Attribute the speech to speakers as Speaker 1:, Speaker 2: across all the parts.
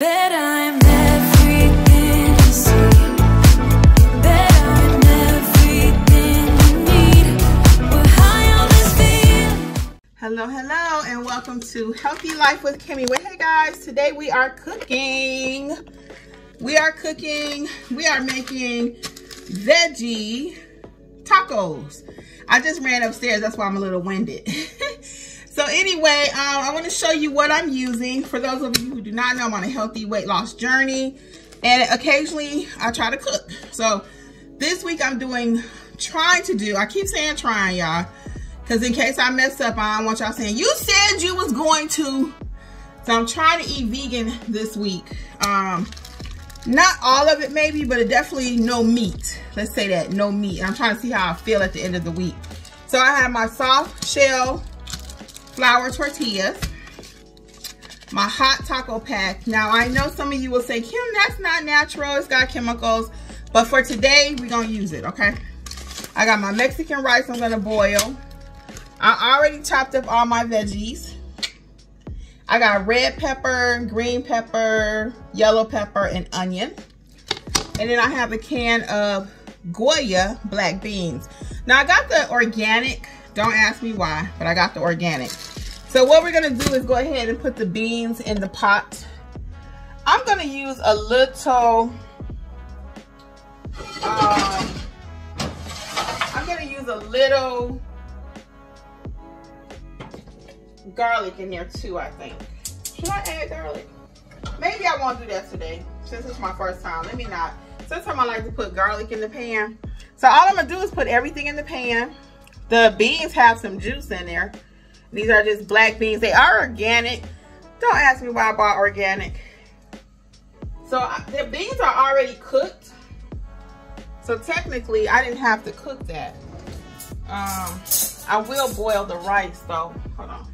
Speaker 1: Bet I'm everything you see. Bet I'm everything you need. We're high on this beat.
Speaker 2: Hello, and welcome to Healthy Life with Kimmi. Well, hey guys, today we are cooking. We are making veggie tacos. I just ran upstairs, that's why I'm a little winded. So anyway, I want to show you what I'm using. For those of you who do not know, I'm on a healthy weight loss journey, and occasionally I try to cook. So this week I'm trying to do, I keep saying trying, y'all, because in case I mess up, I don't want y'all saying, you said you was going to. So I'm trying to eat vegan this week. Not all of it maybe, but it definitely no meat. Let's say that, no meat. I'm trying to see how I feel at the end of the week. So I have my soft shell flour tortillas, my hot taco pack. Now I know some of you will say, Kim, that's not natural, it's got chemicals, but for today we're gonna use it, okay? I got my Mexican rice I'm gonna boil. I already chopped up all my veggies. I got red pepper, green pepper, yellow pepper, and onion. And then I have a can of Goya black beans. Now I got the organic, don't ask me why, but I got the organic. So what we're gonna do is go ahead and put the beans in the pot. I'm gonna use a little, garlic in there too, I think. Should I add garlic? Maybe I won't do that today, since it's my first time. Let me not. Sometimes I like to put garlic in the pan. So all I'm gonna do is put everything in the pan. The beans have some juice in there. These are just black beans. They are organic. Don't ask me why I bought organic. So the beans are already cooked. So technically, I didn't have to cook that. I will boil the rice though. Hold on.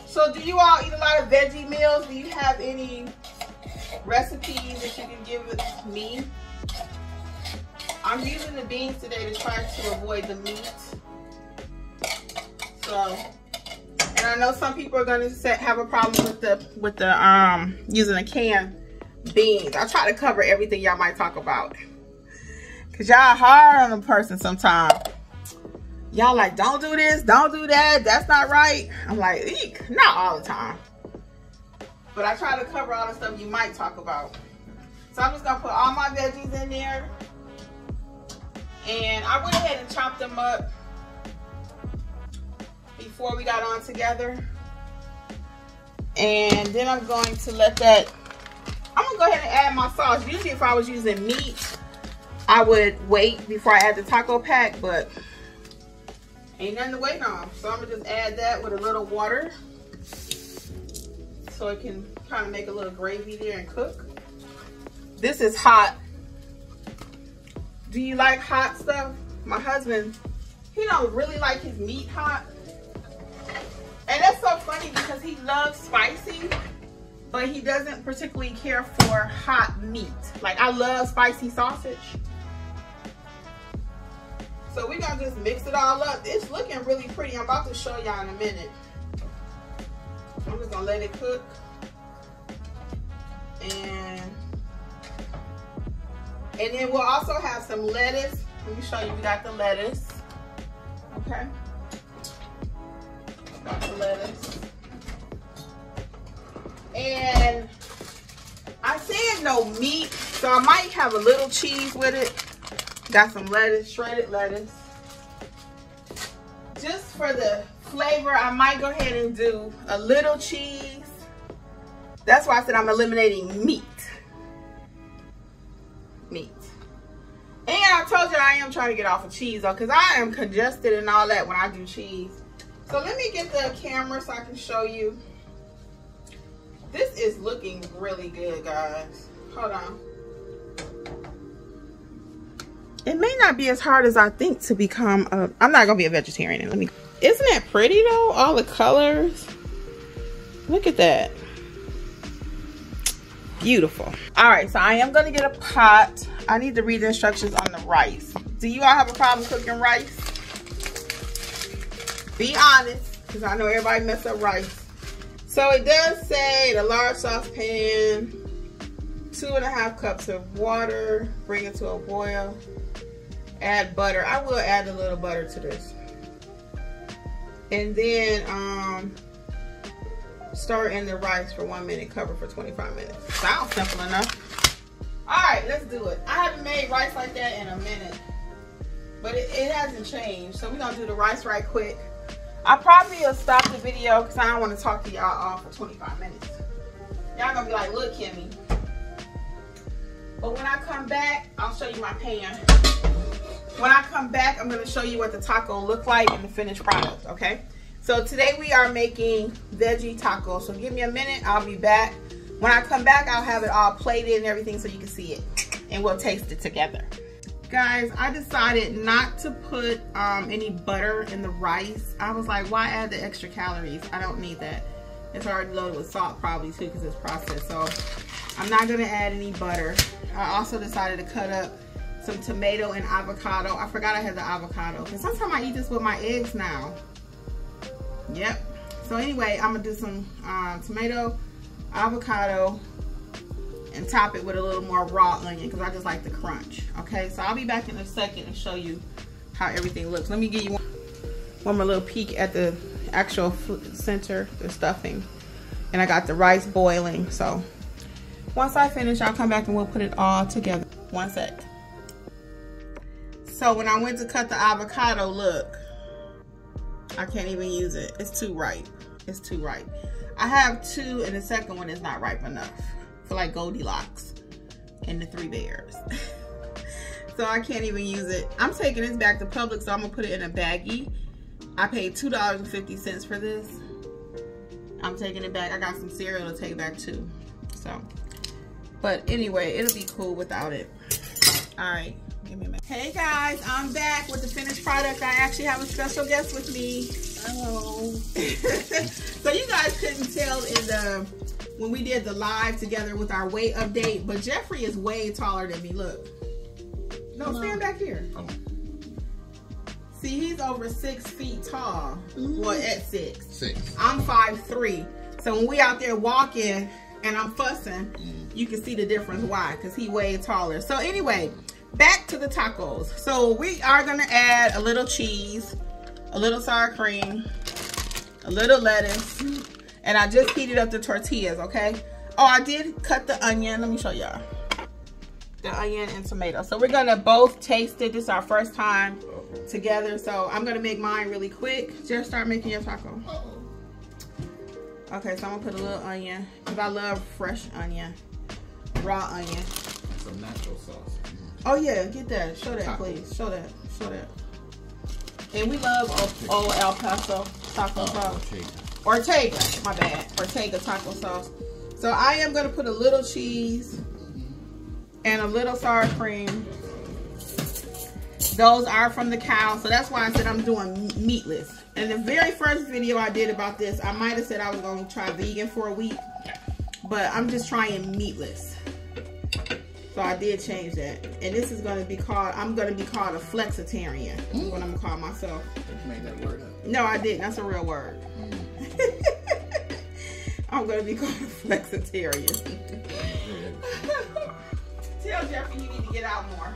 Speaker 2: So do you all eat a lot of veggie meals? Do you have any recipes that you can give me? I'm using the beans today to try to avoid the meat. So, and I know some people are going to have a problem with the using a canned beans. I try to cover everything y'all might talk about, cause y'all hard on a person sometimes. Y'all like, don't do this, don't do that, that's not right. I'm like, eek, not all the time, but I try to cover all the stuff you might talk about. So I'm just gonna put all my veggies in there, and I went ahead and chopped them up before we got on together. And then I'm going to let that, I'm gonna go ahead and add my sauce. Usually if I was using meat, I would wait before I add the taco pack, but ain't nothing to wait on. So I'm gonna just add that with a little water so it can kind of make a little gravy there and cook. This is hot. Do you like hot stuff? My husband, he don't really like his meat hot. And that's so funny because he loves spicy, but he doesn't particularly care for hot meat. Like, I love spicy sausage. So we're gonna just mix it all up. It's looking really pretty. I'm about to show y'all in a minute. I'm just gonna let it cook. And then we'll also have some lettuce. Let me show you, we got the lettuce. Okay. Got the lettuce. And I said no meat, so I might have a little cheese with it. Got some lettuce, shredded lettuce. Just for the flavor, I might go ahead and do a little cheese. That's why I said I'm eliminating meat. And I told you I am trying to get off of cheese though, because I am congested and all that when I do cheese. So let me get the camera so I can show you. This is looking really good, guys. Hold on. It may not be as hard as I think to become a, I'm not gonna be a vegetarian. Isn't that pretty though? All the colors. Look at that. Beautiful. All right, so I am gonna get a pot. I need to read the instructions on the rice. Do you all have a problem cooking rice? Be honest, because I know everybody mess up rice. So it does say the large saucepan, 2.5 cups of water, bring it to a boil, add butter. I will add a little butter to this. And then stir in the rice for 1 minute, cover for 25 minutes. Sounds simple enough. All right, let's do it. I haven't made rice like that in a minute, but it hasn't changed. So we're gonna do the rice right quick. I probably will stop the video because I don't want to talk to y'all all for 25 minutes. Y'all gonna be like, look, Kimmi. But when I come back, I'll show you my pan. When I come back, I'm gonna show you what the taco look like and the finished product, okay? So today we are making veggie tacos. So give me a minute, I'll be back. When I come back, I'll have it all plated and everything so you can see it. And we'll taste it together. Guys, I decided not to put any butter in the rice. I was like, why add the extra calories? I don't need that. It's already loaded with salt probably too because it's processed. So I'm not gonna add any butter. I also decided to cut up some tomato and avocado. I forgot I had the avocado because sometimes I eat this with my eggs now. Yep. So anyway, I'm gonna do some tomato, avocado, and top it with a little more raw onion because I just like the crunch. Okay, so I'll be back in a second and show you how everything looks. Let me give you one more little peek at the actual center, the stuffing. And I got the rice boiling. So once I finish, I'll come back and we'll put it all together. One sec. So when I went to cut the avocado, look, I can't even use it. It's too ripe. It's too ripe. I have 2 and the second one is not ripe enough for like Goldilocks and the 3 bears. So I can't even use it. I'm taking this back to Publix, so I'm gonna put it in a baggie. I paid $2.50 for this. I'm taking it back. I got some cereal to take back too. So, but anyway, it'll be cool without it. All right, give me a minute. Hey guys, I'm back with the finished product. I actually have a special guest with me. Hello. So you guys couldn't tell in the when we did the live together with our weight update, but Jeffrey is way taller than me. Look. No, stand back here. Oh. See, he's over 6 feet tall. Well, at 6. I'm 5'3". So when we out there walking and I'm fussing, you can see the difference. Why? Because he way taller. So anyway, back to the tacos. So we are gonna add a little cheese, a little sour cream, a little lettuce, and I just heated up the tortillas, okay? Oh, I did cut the onion. Let me show y'all. The onion and tomato. So we're gonna both taste it. This is our first time together. So I'm gonna make mine really quick. Just start making your taco. Okay, so I'm gonna put a little onion because I love fresh onion, raw onion.
Speaker 3: Some natural sauce.
Speaker 2: Oh yeah, get that. Show that, please. Show that. Show that. And we love old El Paso taco sauce. Ortega, my bad. Ortega taco sauce. So I am gonna put a little cheese and a little sour cream. Those are from the cow, so that's why I said I'm doing meatless. And the very first video I did about this, I might have said I was going to try vegan for a week, but I'm just trying meatless. So I did change that. And this is going to be called, I'm going to be called a flexitarian. That's what I'm going to call myself.
Speaker 3: You made that word up.
Speaker 2: No, I didn't. That's a real word. I'm going to be called a flexitarian. Tell Jeffrey you need to get out more.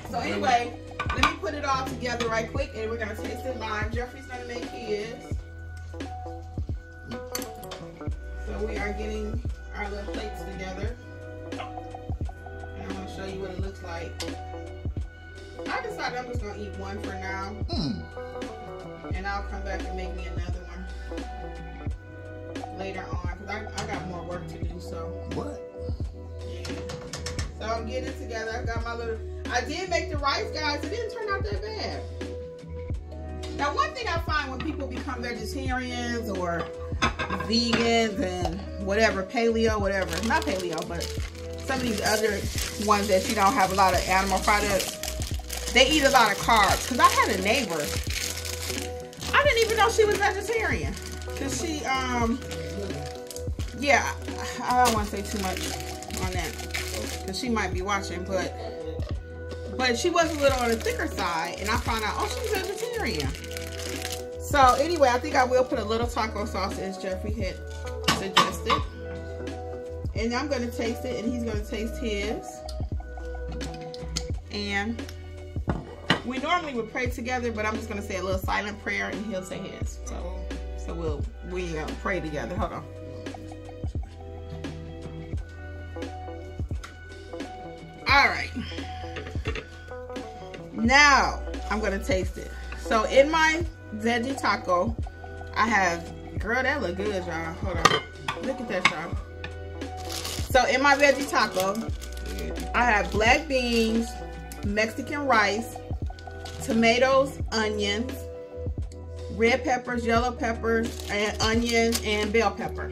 Speaker 2: So anyway, let me put it all together right quick and we're going to taste it live. Jeffrey's going to make his. So we are getting our little plates together. And I'm going to show you what it looks like. I decided I'm just going to eat one for now. And I'll come back and make me another one later on. Because I got more work to do, so.
Speaker 3: What?
Speaker 2: Yeah. So I'm getting it together. I got my little... I did make the rice, guys. It didn't turn out that bad. Now, one thing I find when people become vegetarians or vegans and whatever, paleo, whatever. Not paleo, but some of these other ones that you don't have a lot of animal products, they eat a lot of carbs. Because I had a neighbor. I didn't even know she was vegetarian. Because she, yeah, I don't want to say too much on that. Because she might be watching, but she was a little on the thicker side, and I found out, oh, she's vegetarian. So anyway, I think I will put a little taco sauce, as Jeffrey had adjust it. And I'm going to taste it, and he's going to taste his. And we normally would pray together, but I'm just going to say a little silent prayer, and he'll say his. So we pray together. Hold on. All right. Now I'm going to taste it. So in my veggie taco, I have, girl, that look good, y'all. Hold on. Look at that, y'all. So in my veggie taco, I have black beans, Mexican rice, tomatoes, onions, red peppers, yellow peppers, and onions, and bell pepper,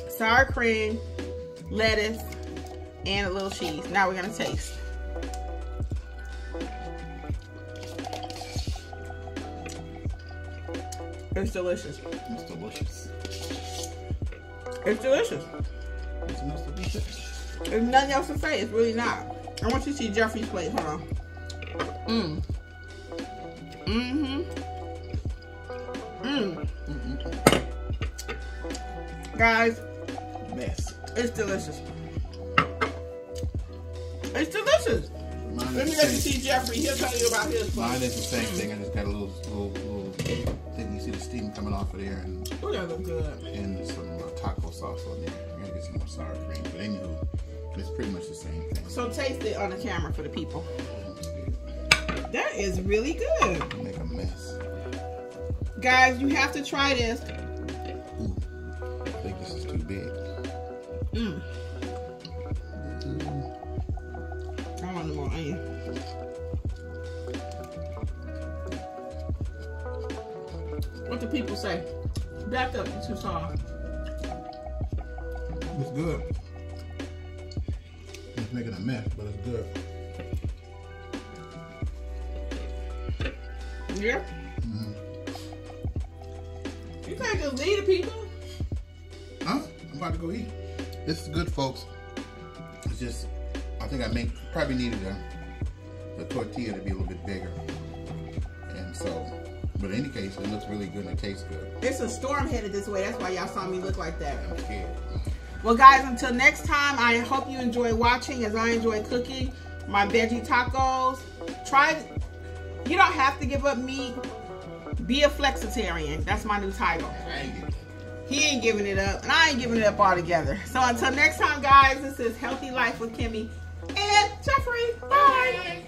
Speaker 2: sour cream, lettuce, and a little cheese. Now we're gonna taste. It's delicious.
Speaker 3: It's delicious.
Speaker 2: It's delicious.
Speaker 3: It's enough to be said.
Speaker 2: There's nothing else to say. It's really not. I want you to see Jeffrey's plate. Hold on. Guys,
Speaker 3: Mess.
Speaker 2: it's delicious. It's delicious. Let me let you see Jeffrey. He'll tell you about his plate.
Speaker 3: Mine is the same thing. I just got a little thing. You see the steam coming off of there, and
Speaker 2: Ooh, that looks good.
Speaker 3: and some taco sauce on there. I'm gonna get some more sour cream, but anywho, it's pretty much the same thing.
Speaker 2: So taste it on the camera for the people. That is really good.
Speaker 3: Make a mess.
Speaker 2: Guys, you have to try this.
Speaker 3: Ooh, I think this is too big.
Speaker 2: I want more onion. What do people say? Back up, it's too soft.
Speaker 3: It's good. It's making a mess, but it's good.
Speaker 2: Yeah? You can't just leave the people.
Speaker 3: Huh? I'm about to go eat. This is good, folks. It's just, I think probably needed the tortilla to be a little bit bigger. And so, but in any case, it looks really good and it tastes good.
Speaker 2: It's a storm headed this way. That's why y'all saw me look like that.
Speaker 3: I'm scared.
Speaker 2: Well, guys, until next time, I hope you enjoy watching as I enjoy cooking my veggie tacos. You don't have to give up meat. Be a flexitarian. That's my new title. He ain't giving it up, and I ain't giving it up altogether. So until next time, guys, this is Healthy Life with Kimmi and Jeffrey. Bye.